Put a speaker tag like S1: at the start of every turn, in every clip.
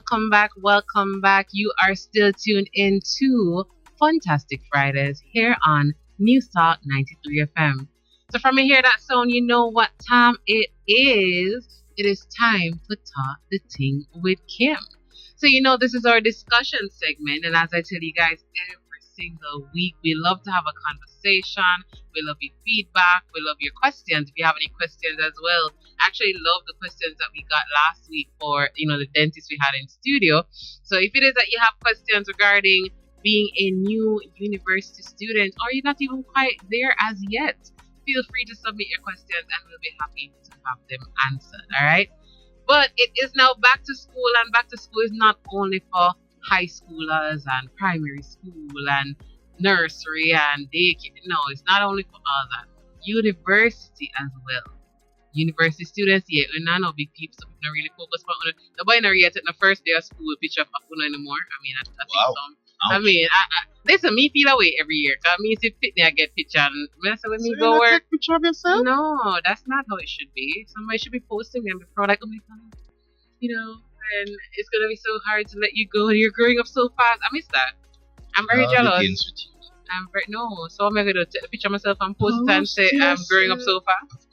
S1: welcome back. You are still tuned in to Funtastic Fridays here on News Talk 93 FM. So from you hear that sound, you know what time it is. It is time to talk the Ting with Kim. So you know this is our discussion segment, and as I tell you guys every single week, we love to have a conversation. We love your feedback. We love your questions. If you have any questions as well, actually love the questions that we got last week for the dentist we had in studio. So if it is that you have questions regarding being a new university student or you're not even quite there as yet, feel free to submit your questions and we'll be happy to have them answered. All right. But it is now back to school, and back to school is not only for high schoolers and primary school and nursery and daycare. No, it's not only for all that. University as well. University students, yeah, we not know big people, so we don't really focus on it. Nobody not yet at the first day of school picture of Uno anymore. I mean, I think some.
S2: Ouch.
S1: I mean, listen, me feel away every year. Cause me see fit I get picture and when me
S2: So
S1: go
S2: you
S1: work.
S2: take picture of yourself?
S1: No, that's not how it should be. Somebody should be posting me and be proud, like, oh my god, and it's gonna be so hard to let you go. You're growing up so fast. I miss that. I'm very jealous.
S2: Begins with you.
S1: I'm very no. So I'm gonna take a picture of myself and post it and say I'm growing up so fast.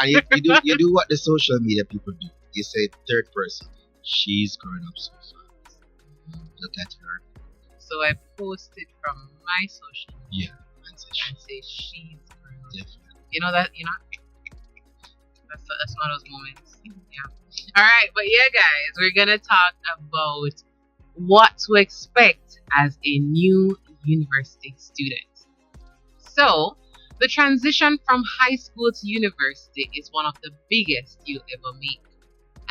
S2: And you do what the social media people do. You say third person. She's growing up so fast. Look at her.
S1: So I posted from my social media
S2: Yeah. And
S1: and say she's growing up.
S2: definitely.
S1: That's one of those moments. Yeah. All right, but yeah, guys, we're gonna talk about what to expect as a new university student. So, the transition from high school to university is one of the biggest you'll ever make.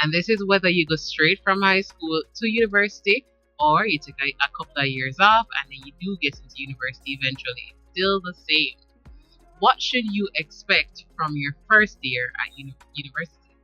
S1: And this is whether you go straight from high school to university or you take a couple of years off and then you do get into university eventually. It's still the same. What should you expect from your first year at university?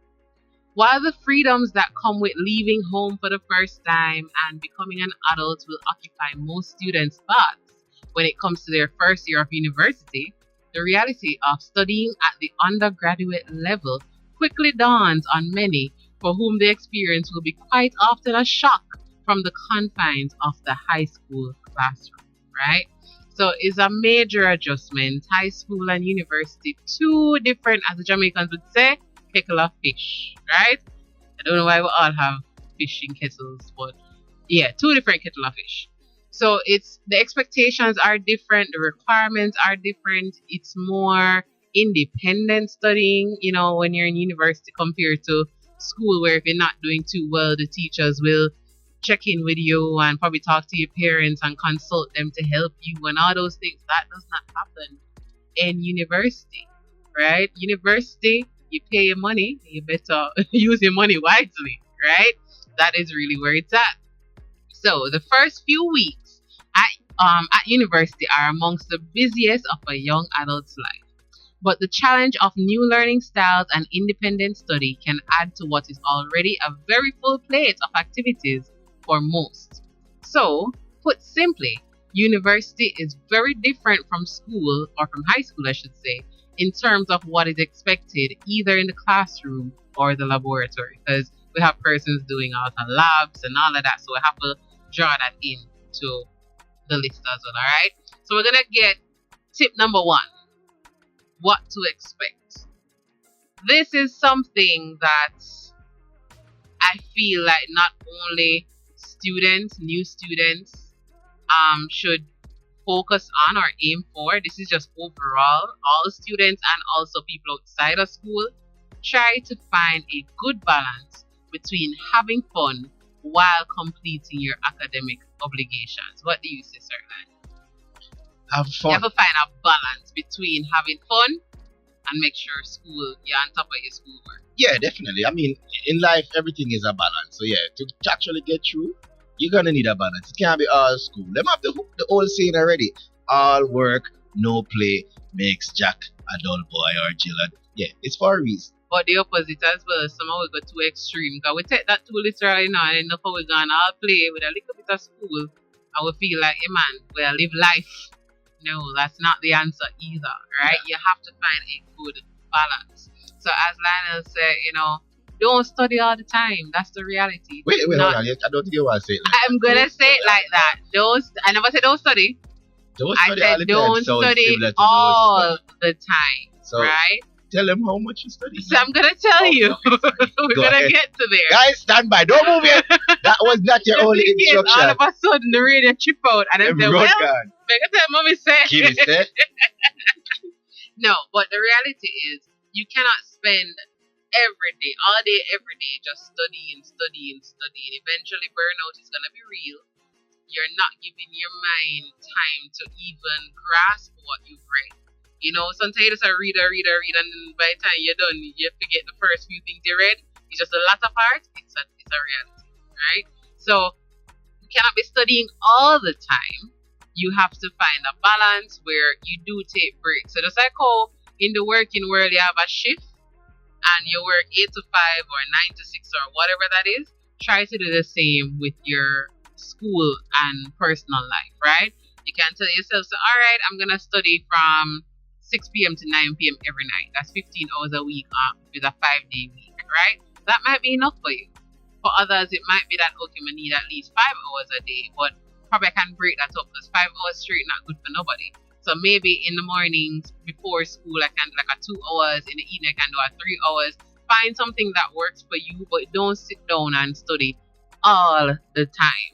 S1: While the freedoms that come with leaving home for the first time and becoming an adult will occupy most students' thoughts when it comes to their first year of university, the reality of studying at the undergraduate level quickly dawns on many for whom the experience will be quite often a shock from the confines of the high school classroom, right? So it's a major adjustment. High school and university, two different, as the Jamaicans would say, kettle of fish, right? I don't know why we all have fishing kettles, but yeah, two different kettle of fish. So it's the expectations are different, the requirements are different. It's more independent studying, when you're in university compared to school, where if you're not doing too well, the teachers will check in with you and probably talk to your parents and consult them to help you and all those things. That does not happen in university, right? University, you pay your money, you better use your money wisely, right? That is really where it's at. So the first few weeks at university are amongst the busiest of a young adult's life. But the challenge of new learning styles and independent study can add to what is already a very full plate of activities for most. So, put simply, university is very different from school, or from high school I should say, in terms of what is expected either in the classroom or the laboratory, because we have persons doing all the labs and all of that, so we have to draw that into the list as well. Alright, so we're gonna get tip number 1, what to expect. This is something that I feel like not only new students should focus on or aim for. This is just overall, all students and also people outside of school. Try to find a good balance between having fun while completing your academic obligations. What do you say, Sir Lan?
S2: Have fun.
S1: You have to find a balance between having fun and make sure you're on top of your schoolwork.
S2: Yeah, definitely. I mean, in life, everything is a balance. So yeah, to actually get through, you're gonna need a balance. It can't be all school. Them have the old saying already. All work, no play makes Jack a dull boy or Jill. Yeah, it's for a reason.
S1: But the opposite as well. Somehow we go too extreme. Because we take that too literally now and enough we're gonna all play with a little bit of school and we feel like, hey man, we'll live life. No, that's not the answer either, right? You have to find a good balance. So as Lionel said, Don't study all the time. That's the reality.
S2: Wait, hold
S1: Not,
S2: on. I don't think you want to say it like
S1: I'm
S2: that.
S1: gonna say it like that. I never said don't study.
S2: Don't
S1: I
S2: study all
S1: said
S2: the time.
S1: don't
S2: Sounds
S1: study
S2: similar to
S1: all
S2: don't study.
S1: the time.
S2: So
S1: Right?
S2: tell them how much you study.
S1: So I'm gonna tell you. We're
S2: Go
S1: gonna
S2: ahead.
S1: get to there.
S2: Guys, stand by. Don't move yet. That was not your
S1: Just
S2: only
S1: in case all
S2: instruction.
S1: of a sudden the radio trip out and I say, well,
S2: God.
S1: make a tell mommy say.
S2: Kimmie said.
S1: No, but the reality is you cannot spend all day, every day, just studying. Eventually burnout is gonna be real. You're not giving your mind time to even grasp what you've read. You know, sometimes you just read, and then by the time you're done, you forget the first few things you read. It's just a lot of part. It's a reality, right? So you cannot be studying all the time. You have to find a balance where you do take breaks. So just like how in the working world you have a shift and you work 8 to 5 or 9 to 6 or whatever that is, try to do the same with your school and personal life, right? You can tell yourself, so all right, I'm gonna study from 6 p.m. to 9 p.m. every night. That's 15 hours a week with a 5-day week, right? That might be enough for you. For others, it might be that, okay, I need at least 5 hours a day, but probably I can break that up because 5 hours straight not good for nobody. So maybe in the mornings before school, I can do like a 2 hours. In the evening, I can do a 3 hours. Find something that works for you, but don't sit down and study all the time.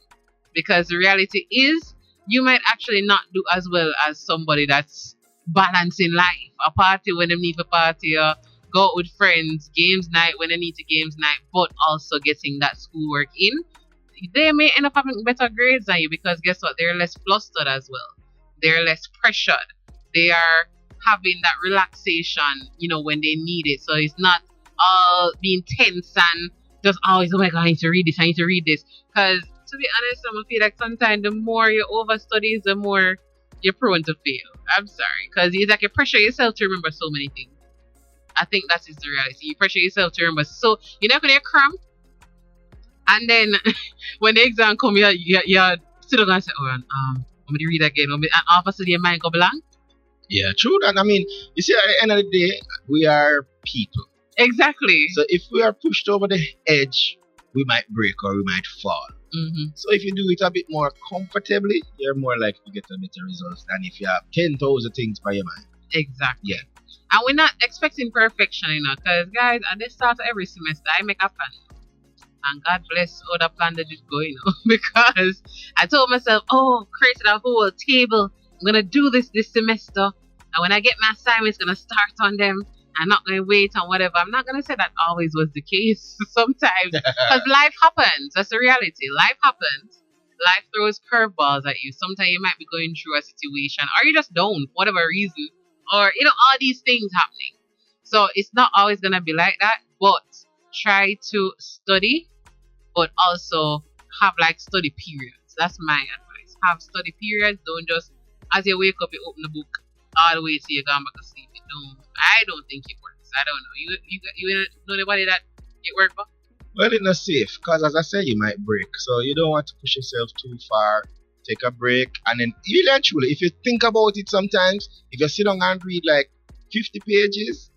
S1: Because the reality is, you might actually not do as well as somebody that's balancing life. A party when they need to party, or go out with friends, games night when they need to games night, but also getting that schoolwork in. They may end up having better grades than you because guess what? They're less flustered as well. They're less pressured. They are having that relaxation, when they need it. So it's not all being tense and just always, oh my God, I need to read this. Because to be honest, I feel like sometimes the more you overstudy, the more you're prone to fail. I'm sorry. Because it's like you pressure yourself to remember so many things. I think that is the reality. You pressure yourself to remember. So you're not going to cram. And then when the exam comes, you sit down and say, oh, I'm going to read again. And all of a sudden your mind go blank.
S2: Yeah, true that. I mean, you see, at the end of the day, we are people.
S1: Exactly.
S2: So if we are pushed over the edge, we might break or we might fall.
S1: Mm-hmm.
S2: So if you do it a bit more comfortably, you're more likely to get a better results than if you have 10,000 things by your mind.
S1: Exactly.
S2: Yeah.
S1: And we're not expecting perfection, because guys, at the start of every semester, I make a plan. And God bless all the plan that is going on. Because I told myself, created a whole table. I'm going to do this semester. And when I get my assignments, going to start on them. I'm not going to wait on whatever. I'm not going to say that always was the case sometimes. Because life happens. That's the reality. Life happens. Life throws curveballs at you. Sometimes you might be going through a situation. Or you just don't, for whatever reason. Or, all these things happening. So it's not always going to be like that. But try to study. But also have study periods. That's my advice. Have study periods. Don't just, as you wake up, you open the book all the way till you go back to sleep. I don't think it works. I don't know. You know anybody that it worked for?
S2: Well, it's not safe because, as I said, you might break. So you don't want to push yourself too far. Take a break, and then eventually, if you think about it, sometimes if you sit down and read 50 pages,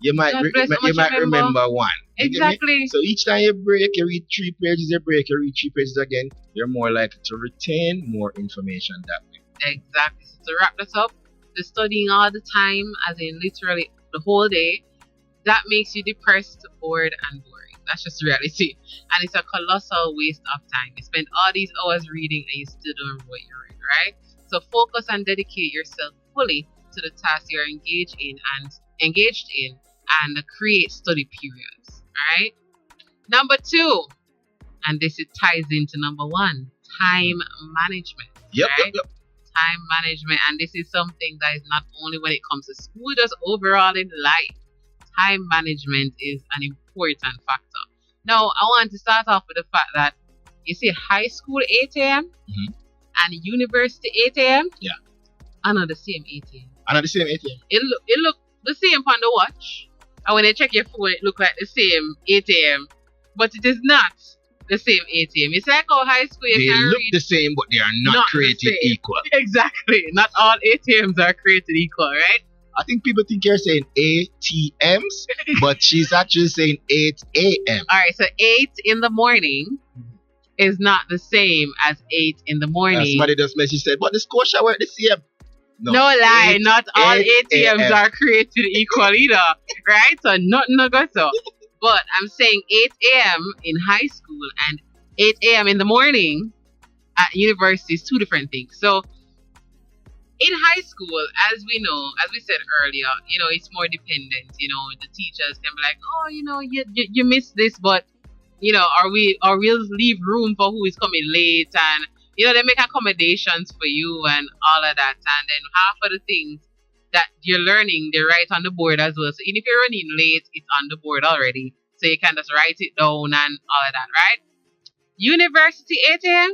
S2: you might remember one.
S1: Exactly.
S2: So each time you break, you read 3 pages. You break, you read 3 pages again. You're more likely to retain more information that way.
S1: Exactly. So to wrap this up, the studying all the time, as in literally the whole day, that makes you depressed, bored, and boring. That's just reality. And it's a colossal waste of time. You spend all these hours reading and you still don't remember what you read, right? So focus and dedicate yourself fully to the task you're engaged in and create study periods. Alright? Number 2, and this ties into number 1, time management.
S2: Yep.
S1: Time management, and this is something that is not only when it comes to school, just overall in life. Time management is an important factor. Now, I want to start off with the fact that you see high school 8 a.m.
S2: Mm-hmm.
S1: and university 8 a.m.
S2: Yeah.
S1: Are not the same 8 a.m.
S2: Are not the same 8 a.m.
S1: It look the same on the watch, and when you check your phone, it look like the same 8 a.m. But it is not the same 8 a.m. It's like how high school
S2: they look the same, but they are not created equal.
S1: Exactly. Not all 8 a.m.s are created equal, right?
S2: I think people think you're saying ATMs, but she's actually saying 8 a.m.
S1: All right, so 8 in the morning is not the same as 8 in the morning.
S2: Somebody just messaged said, but the Scotia work the same.
S1: No lie,
S2: 8
S1: not all
S2: 8
S1: ATMs
S2: a.m.
S1: are created equal either, right? So nothing no go so. But I'm saying 8 a.m. in high school and 8 a.m. in the morning at university is two different things. So in high school, as we know, as we said earlier, it's more dependent. The teachers can be like, oh, you missed this, but or we'll leave room for who is coming late, and they make accommodations for you and all of that, and then half of the things that you're learning they write on the board as well. So even if you're running late, it's on the board already, so you can just write it down and all of that, right? University 8 a.m.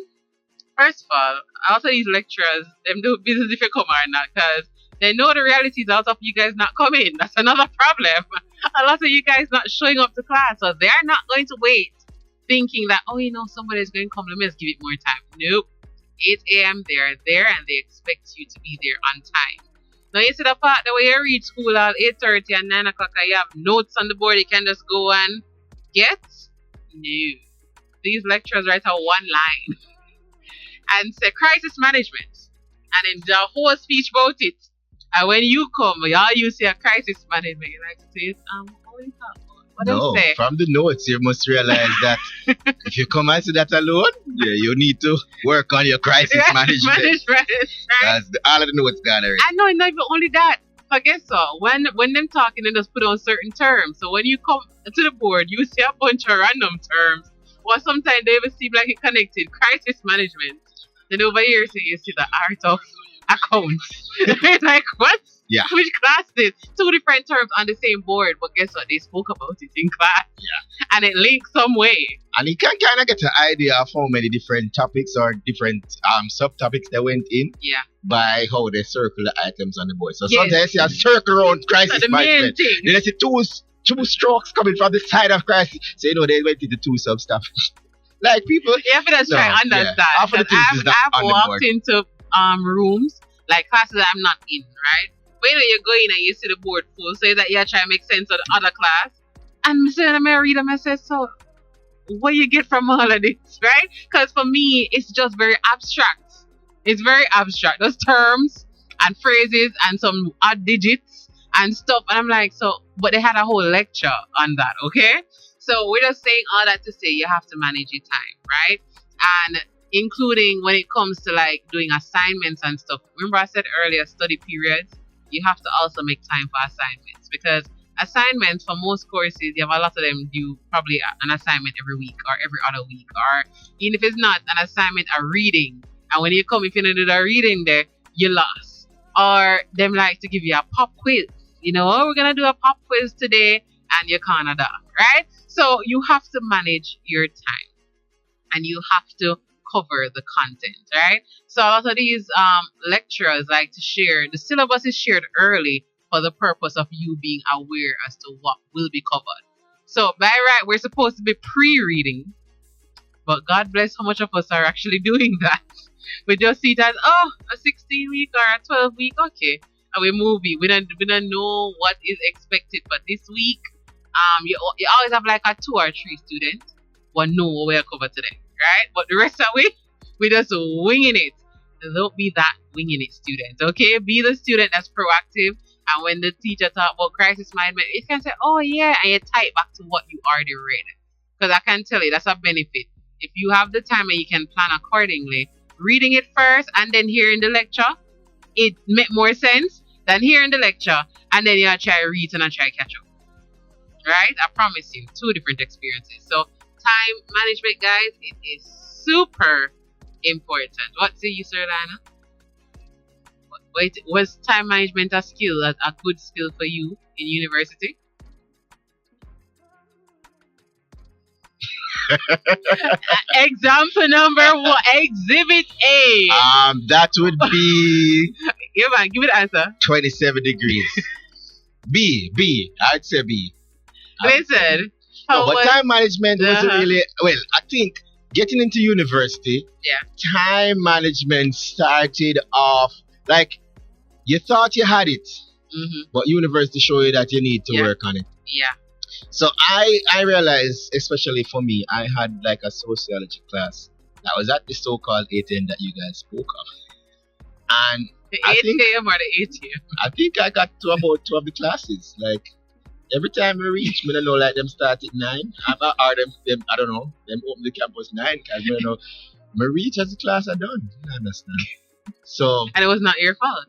S1: First of all, also these lecturers, them do business if you come or not, because they know the realities out of you guys not coming. That's another problem. A lot of you guys not showing up to class, so they're not going to wait thinking that, somebody's going to come, let me just give it more time. Nope. 8 a.m. they're there and they expect you to be there on time. Now you see the part that when you reach school at 8:30 and 9 o'clock and you have notes on the board you can just go and get? No. These lecturers write out one line and say crisis management, and then the whole speech about it. And when you come, you see a crisis management, you like to say, what is that? What
S2: No,
S1: they say?
S2: from the notes, you must realize that if you come and see that alone, you need to work on your crisis management.
S1: Right?
S2: That's all of the notes gone already.
S1: I know, not even only that. But guess what? When them talking, they just put on certain terms. So when you come to the board, you see a bunch of random terms, or sometimes they even seem like it connected. Crisis management. Then over here, so you see the art of accounts. Like, what?
S2: Yeah.
S1: Which class is two different terms on the same board, but guess what? They spoke about it in class.
S2: Yeah.
S1: And it links some way.
S2: And you can kind of get an idea of how many different topics or different subtopics they went in.
S1: Yeah.
S2: By how they circle the items on the board. So
S1: Yes.
S2: sometimes you see a circle around crisis
S1: So the main
S2: management.
S1: thing.
S2: Then you see two strokes coming from the side of crisis. So they went into two sub-topics. Like people.
S1: You have to just try and understand.
S2: Yeah. Half of the things is not
S1: I've
S2: on the
S1: walked
S2: board.
S1: into rooms, like classes that I'm not in, right? But you go in and you see the board full, so that you try to make sense of the other class. And I read them and say, so what you get from all of this, right? Because for me, it's just very abstract. It's very abstract. Those terms and phrases and some odd digits and stuff. And I'm like, but they had a whole lecture on that, okay? So we're just saying all that to say you have to manage your time, right? And including when it comes to like doing assignments and stuff. Remember I said earlier, study periods, you have to also make time for assignments, because assignments for most courses, you have a lot of them do probably an assignment every week or every other week, or even if it's not an assignment, a reading. And when you come, if you don't do the reading there, you lost. Or them like to give you a pop quiz. We're gonna do a pop quiz today, and you're kind of done, right? So you have to manage your time, and you have to cover the content, right? So a lot of these lecturers like to share, the syllabus is shared early for the purpose of you being aware as to what will be covered. So by right, we're supposed to be pre-reading, but God bless how much of us are actually doing that. We just see it as, a 16-week or a 12-week, okay. And we move it. We don't know what is expected for this week. You always have like a 2 or 3 students who know what we'll cover today, right? But the rest of it, we just winging it. Don't be that winging it student, okay? Be the student that's proactive. And when the teacher talk about crisis management, you can say, oh yeah, and you tie it back to what you already read. Because I can tell you, that's a benefit. If you have the time and you can plan accordingly, reading it first and then hearing the lecture, it make more sense than hearing the lecture and then you try to read and try to catch up. Right? I promise you, 2 different experiences. So time management, guys, it is super important. What say you, Sir Lana? Was time management a skill, a good skill for you in university? Example number 1, Exhibit A.
S2: That would be
S1: Yeah, man, give it an answer.
S2: 27 degrees. B. I'd say B.
S1: Listen.
S2: No, but time management wasn't
S1: Uh-huh.
S2: really, well, I think getting into university, time management started off like you thought you had it. But university show you that you need to work on it.
S1: Yeah.
S2: So I realized, especially for me, I had like a sociology class that was at the so-called 8 that you guys spoke of. And
S1: the 8 a.m. or the 8 a.m.?
S2: I think I got to about 2 of the classes. Like every time we reach, me don't know, like them start at 9. Or them I don't know, them open the campus 9 because me don't know. Me reach as the class are done. You understand? So
S1: and it was not your fault.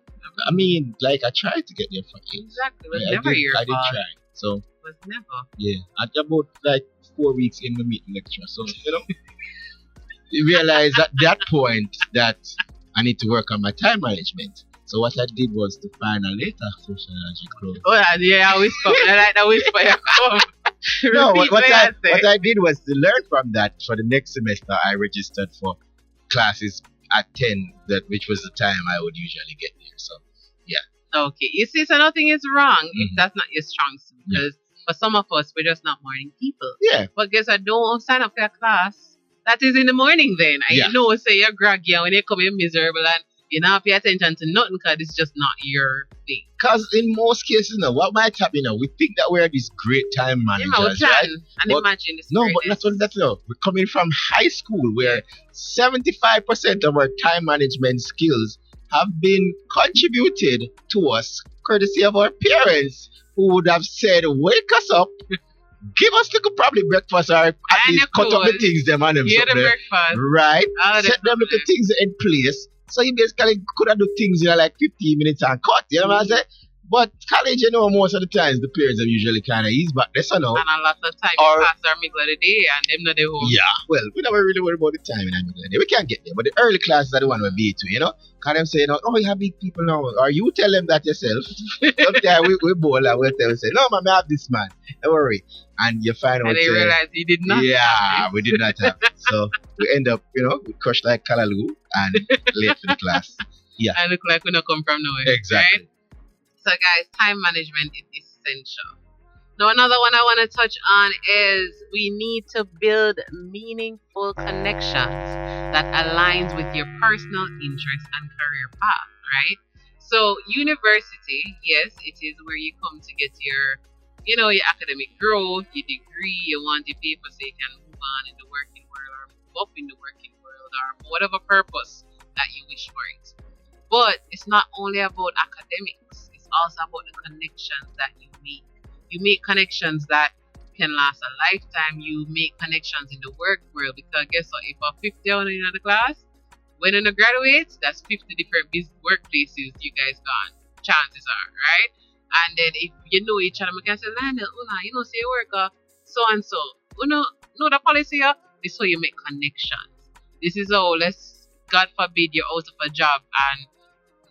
S2: I mean, like I tried to get there for you.
S1: Exactly. It was never your fault.
S2: I did try. So
S1: it was never.
S2: Yeah. At about like 4 weeks in the meeting lecture. So you realize at that point that I need to work on my time management. So what I did was to find a later sociology club.
S1: Oh yeah, I whisper. I like that whisper.
S2: No, what I did was to learn from that. For the next semester, I registered for classes at 10, which was the time I would usually get there. So yeah.
S1: Okay, you see, so nothing is wrong if that's not your strong suit. Because for some of us, we're just not morning people.
S2: Yeah.
S1: But guess what? Don't sign up for a class that is in the morning then. I know, say you're groggy and when you come in miserable and you don't pay attention to nothing because it's just not your thing.
S2: Because in most cases, what might happen we think that we're these great time managers, right?
S1: And imagine this.
S2: No, but that's what we're coming from high school where 75% of our time management skills have been contributed to us courtesy of our parents who would have said, wake us up, give us little probably breakfast or at least cut up the things them and them.
S1: Yeah, the breakfast.
S2: Right. Set them little things in place. So you basically could have do things in like 15 minutes and cut, you know what I'm saying? But college, most of the times the parents are usually kind of ease back this and all.
S1: And a lot of time you pass our middle of the day and them not the home.
S2: Yeah, well, we never really worry about the time in the middle of the day. We can't get there, but the early classes are the one we beat to, Because them say, oh, you have big people now. Or you tell them that yourself. Sometimes we bowl and we'll tell them, say, no, man, I have this man. Don't worry. And you find out.
S1: And they realize you did not.
S2: Yeah, we did not have it. So we end up, we crush like Kalaloo and late for the class. Yeah.
S1: And look like we not come from nowhere.
S2: Exactly.
S1: Right? So guys, time management is essential. Now another one I want to touch on is we need to build meaningful connections that aligns with your personal interests and career path, right? So university, yes, it is where you come to get your your academic growth, your degree, you want your paper so you can move on in the working world or move up in the working world or for whatever purpose that you wish for it. But it's not only about academics. Also about the connections that you make. You make connections that can last a lifetime. You make connections in the work world because guess what? If a 50 on in the class, when you graduate, that's 50 different workplaces you guys gone. Chances are, right? And then if you know each other, you can say, Lionel, say you work so and so. Know the policy here? This is how you make connections. This is how, God forbid, you're out of a job and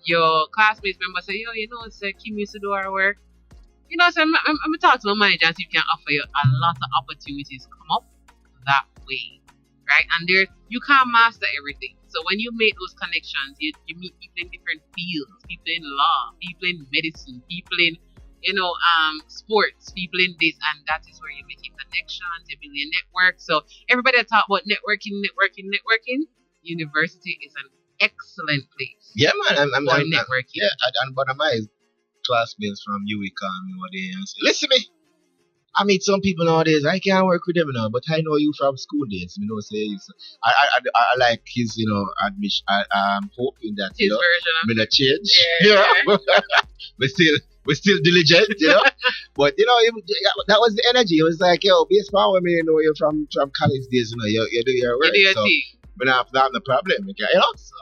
S1: your classmates member say, say Kimmie used to do our work. So I'm talk to my manager and see if he can offer you a lot of opportunities come up that way. Right? And there you can't master everything. So when you make those connections, you meet people in different fields, people in law, people in medicine, people in sports, people in this, and that is where you're making connections, you're building a network. So everybody that talk about networking. University is an excellent place.
S2: Yeah, man. I'm
S1: networking.
S2: Yeah, and one of my classmates from UWI called me one day and said, listen me, I meet some people nowadays, I can't work with them now, but I know you from school days. I like his, admission. I'm hoping that
S1: his version of
S2: me change. Yeah. we're still diligent, But that was the energy. It was like, based on when you know you're from college days, you do your work.
S1: You do your
S2: so
S1: thing.
S2: We don't have the problem, So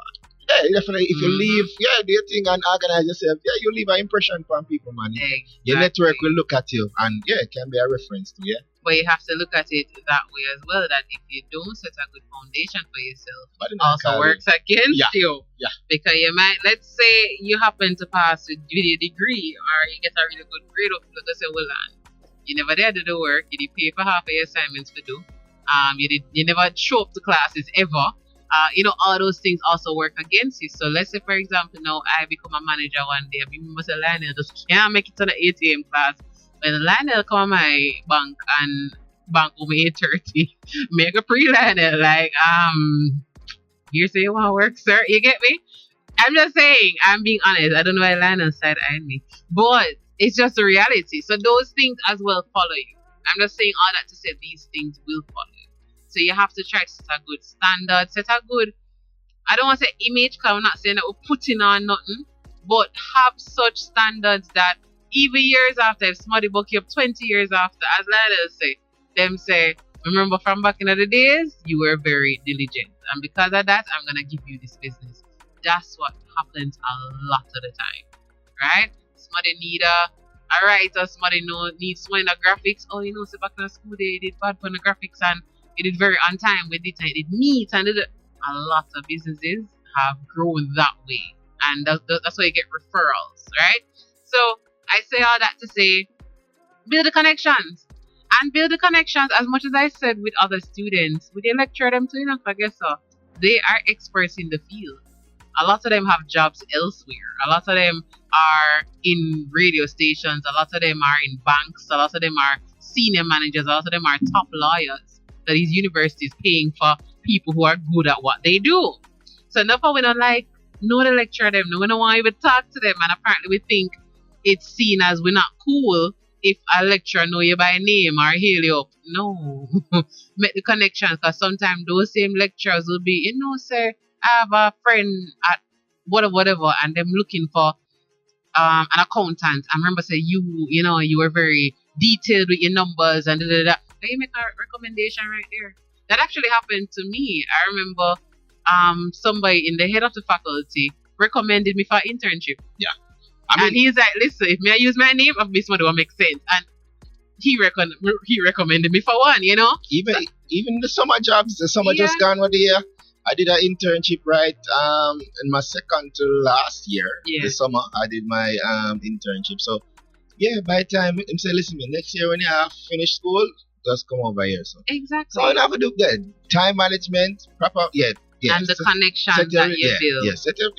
S2: yeah, definitely. If you leave, do your thing and organize yourself. Yeah, you leave an impression from people, man.
S1: Exactly.
S2: Your network will look at you, and it can be a reference to you.
S1: But you have to look at it that way as well. That if you don't set a good foundation for yourself, it also works against you.
S2: Yeah.
S1: Because you might, let's say you happen to pass with your degree, or you get a really good grade of it. Say, well, you never did the work. You did pay for half of your assignments to do. You never show up to classes ever. All those things also work against you. So let's say, for example, now I become a manager one day. I remember say Lionel just can't make it to the 8 a.m. class. When Lionel come on my bank and bank over 8:30, make a pre-Lionel like, here say you want to work, sir. You get me? I'm just saying, I'm being honest. I don't know why Lionel side eyeing me, but it's just the reality. So those things as well follow you. I'm just saying all that to say these things will follow you. So you have to try to set a good standard, set a good, I don't want to say image, because I'm not saying that we're putting on nothing, but have such standards that even years after, if somebody book you up 20 years after, as Lionel say, them say, remember from back in the days, you were very diligent. And because of that, I'm going to give you this business. That's what happens a lot of the time, right? Somebody need a writer, somebody needs someone in the graphics. Oh, you know, so back in the school they did bad for the graphics and it did very on time with it and it did neat and a lot of businesses have grown that way, and that's why you get referrals, right? So I say all that to say, build the connections. And build the connections as much as I said with other students. With the lecturer them too, you know, I guess so. They are experts in the field. A lot of them have jobs elsewhere. A lot of them are in radio stations. A lot of them are in banks. A lot of them are senior managers. A lot of them are top lawyers that these universities paying for people who are good at what they do. So enough of we don't like know the lecturer them. No, we don't want to even talk to them. And apparently we think it's seen as we're not cool if a lecturer know you by name or hail you up. No. Make the connection, because sometimes those same lecturers will be, you know, sir, I have a friend at whatever, and them looking for an accountant. I remember say you know, you were very detailed with your numbers and da da da. Then you make a recommendation right there. That actually happened to me. I remember somebody in the head of the faculty recommended me for an internship.
S2: Yeah. I mean,
S1: and he's like, listen, if me I use my name, of this one will make sense. And he recommended me for one, you know?
S2: Even the summer jobs, the summer just gone with the year. I did an internship in my second to last year. Yeah. This summer I did my internship. So yeah, by the time him say, listen, next year when you have finished school, just come over here. So
S1: exactly.
S2: So I have to do that. Time management, proper
S1: and the connections that you build.
S2: Yeah, set up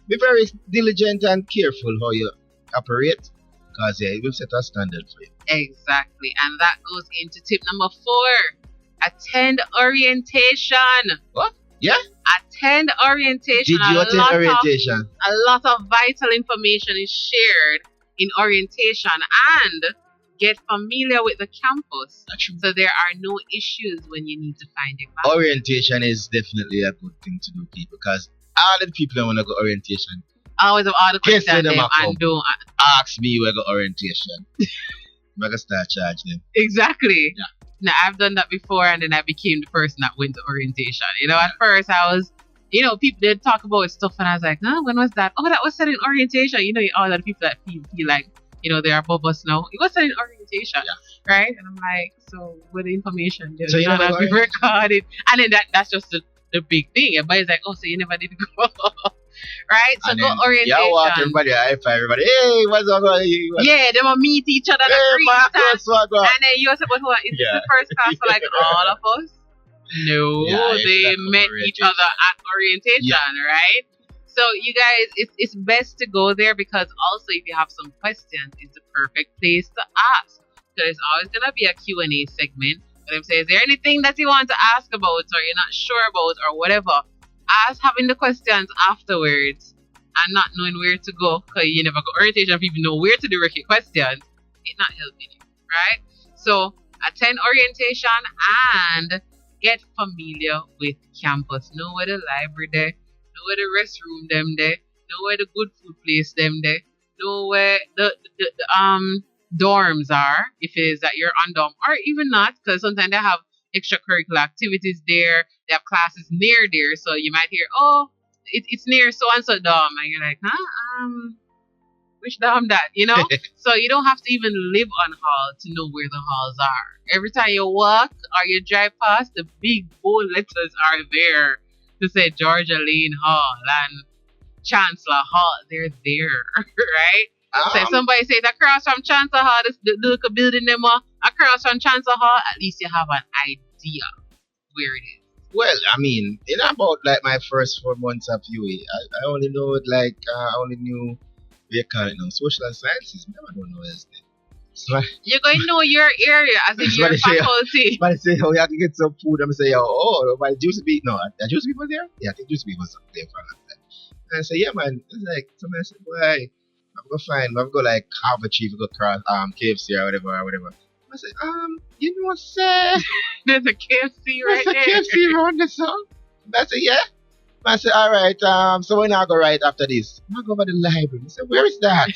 S2: be very diligent and careful how you operate, because it will set a standard for you.
S1: Exactly. And that goes into tip number 4. Attend orientation.
S2: What? Yeah?
S1: Attend orientation.
S2: Did you attend orientation?
S1: A lot of vital information is shared in orientation, and get familiar with the campus. So there are no issues when you need to find your back.
S2: Orientation is definitely a good thing to do, people, because all the people that want to go orientation,
S1: I always have all the questions them and don't
S2: ask me where go orientation. I'm gonna start charging them.
S1: Exactly.
S2: Yeah.
S1: Now I've done that before, and then I became the person that went to orientation. You know, at first I was, you know, people did talk about stuff, and I was like, huh, when was that? Oh, that was said in orientation. You know, all the people that feel like, you know, they're above us now. It was said in orientation, right? And I'm like, so with the information, so you know, be recorded, and then that's just the big thing. Everybody's like, oh, so you never did go, right? So and go orientation. Yeah, walk
S2: everybody, high five everybody. Hey, what's up?
S1: Yeah, they will meet each other.
S2: Hey,
S1: and then you say, but what? Is this the first class for like all of us? No, they met each other at orientation, right? So you guys, it's best to go there, because also if you have some questions, it's the perfect place to ask. So there's always gonna be a Q&A segment. But if say, is there anything that you want to ask about, or you're not sure about, or whatever, as having the questions afterwards and not knowing where to go, because you never go orientation if you even know where to direct your questions, it's not helping you, right? So attend orientation and get familiar with campus. Know where the library there, know where the restroom them there, know where the good food place them there, know where the dorms are, if it is that you're on dorm, or even not, because sometimes they have extracurricular activities there, they have classes near there, so you might hear, oh, it's near so and so dorm, and you're like, huh, which dorm that, you know? So you don't have to even live on hall to know where the halls are. Every time you walk or you drive past, the big bold letters are there to say Georgia Lane Hall and Chancellor Hall. They're there, right? So if somebody says across from Chancellor Hall, the local building them across from Chancellor Hall, at least you have an idea where it is.
S2: Well, I mean, in about like my first 4 months of UA, I only know it like I only knew we call it now social sciences. I don't know else. So
S1: you're going to know your area as in your faculty.
S2: But say, oh, you have to get some food. I'm saying, oh, but Juice Beat, no, Juice Beat was there? Yeah, I think Juice Beat was there for a long time. And I said, yeah, man. It's like, somebody said, why? I'm going to find, I'm going to like half a chief, go cross KFC or whatever. I said, you know what, sir?
S1: There's a KFC right
S2: There's a
S1: there.
S2: KFC around the song. I said, yeah. I said, all right, so when I go right after this, I go over the library. I said, where is that?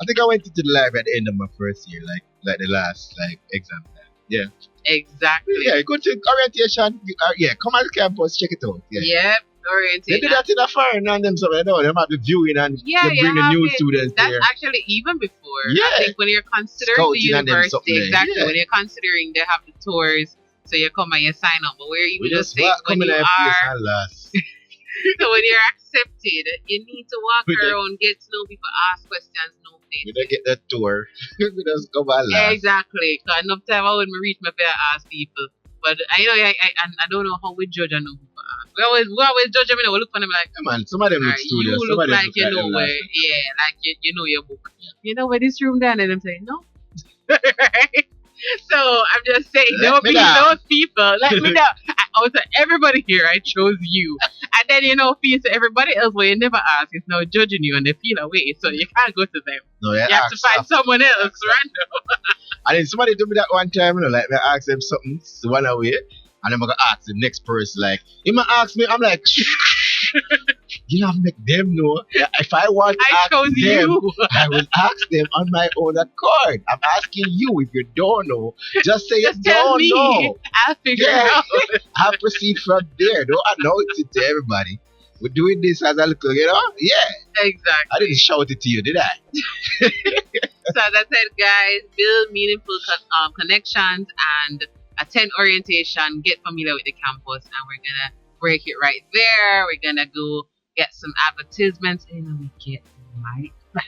S2: I think I went into the library at the end of my first year, like the last like exam time. Yeah.
S1: Exactly.
S2: Yeah, go to orientation. Yeah, come on campus, check it out. Yeah.
S1: Yep.
S2: They
S1: Orientation.
S2: do that in a foreign and them somewhere. No, they might be viewing and
S1: Yeah,
S2: they
S1: you
S2: bring the
S1: have
S2: new
S1: it.
S2: students
S1: That's
S2: there.
S1: actually even before.
S2: Yeah.
S1: I think when you're considering
S2: Scouting
S1: the
S2: and them
S1: university,
S2: something.
S1: exactly.
S2: Yeah.
S1: When you're considering, they have the tours, so you come and you sign up. But where you
S2: We
S1: will
S2: just
S1: say
S2: walk
S1: when
S2: coming
S1: you
S2: in place
S1: are,
S2: and last.
S1: so when you're accepted, you need to walk
S2: We don't-
S1: around, get to know people, ask questions, know
S2: We
S1: things.
S2: don't get that tour. We just come and last.
S1: Exactly. Cause enough time I when me reach my fair ask people. But I know I don't know how we judge and know people ask. We always judge them, we look for them like,
S2: Yeah, man, some of them look
S1: alright,
S2: studious.
S1: you
S2: Some
S1: look
S2: of them
S1: like
S2: look
S1: you
S2: like
S1: know
S2: them
S1: where,
S2: last.
S1: like you know your book.
S2: Yeah.
S1: You know where this room down, and I'm saying no. Right? So I'm just saying,
S2: Let
S1: don't
S2: me
S1: be
S2: down.
S1: those people. Let me down. Also, everybody here, I chose you, and then feel to everybody else where you never ask is now judging you, and they feel away, so you can't go to them.
S2: No, they
S1: You have to
S2: ask
S1: find
S2: after.
S1: someone else
S2: Ask
S1: random.
S2: And then somebody told me that one time, like, I asked them something, so one away, and I'm gonna ask the next person, like, he might ask me, I'm like, you have to make them know. If I want to
S1: I
S2: ask
S1: chose
S2: them,
S1: you.
S2: I will ask them on my own accord. I'm asking you if you don't know. Just say
S1: Just
S2: you
S1: tell
S2: don't
S1: me.
S2: know.
S1: I'll figure
S2: Yeah.
S1: it out.
S2: I'll proceed from there. Don't announce it to everybody. We're doing this as a little, Yeah.
S1: Exactly.
S2: I didn't shout it to you, did I?
S1: So as I said, guys, build meaningful connections and attend orientation. Get familiar with the campus, and we're gonna break it right there. We're gonna go get some advertisements, and we get right back.